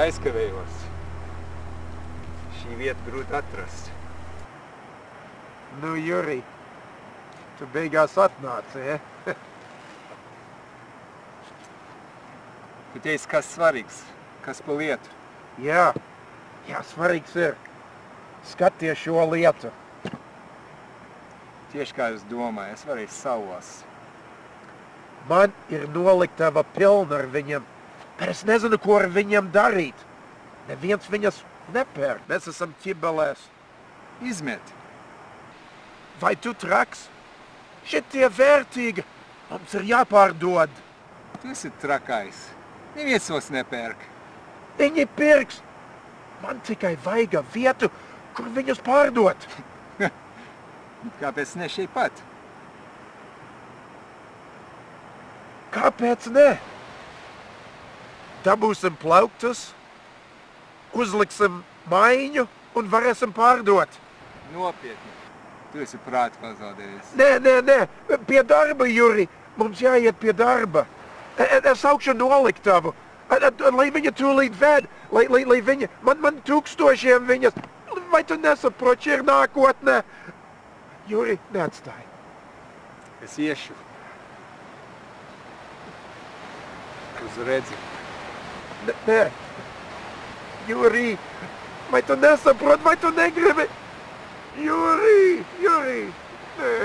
aizkavējos. Šī vieta grūti atrast. Nu, Juri, tu beigās atnāci, ja? Tu teici, kas svarīgs, kas pa lietu. Jā, svarīgs ir. Skaties šo lietu. Tieši kā es domāju, es varēju savos. Man ir noliktava pilna ar viņam, bet es nezinu, ko ar viņam darīt. Neviens viņas nepērk. Mēs esam ķibelēs. Izmet. Vai tu traks? Šitie vērtīgi. Mums ir jāpārdod. Tu esi trakais. Neviens tos nepērk. Viņi pirks. Man tikai vajag vietu, kur viņus pārdot. Kāpēc ne šeit pat? Kāpēc ne? Dabūsim plauktus, uzliksim maiņu un varēsim pārdot. Nopietni. Tu esi prāti pazaudējis. Nē. Pie darba, Juri. Mums jāiet pie darba. Es augšu noliktavu, lai viņa tūlīt ved, lai viņa, man tūkstošiem viņas, vai tu nesaproti, šī ir nākotnē? Juri, neatstāj. Es iešu. Uz redzi. Nē. Juri, vai tu nesaproti, vai tu negribi? Juri. Nē.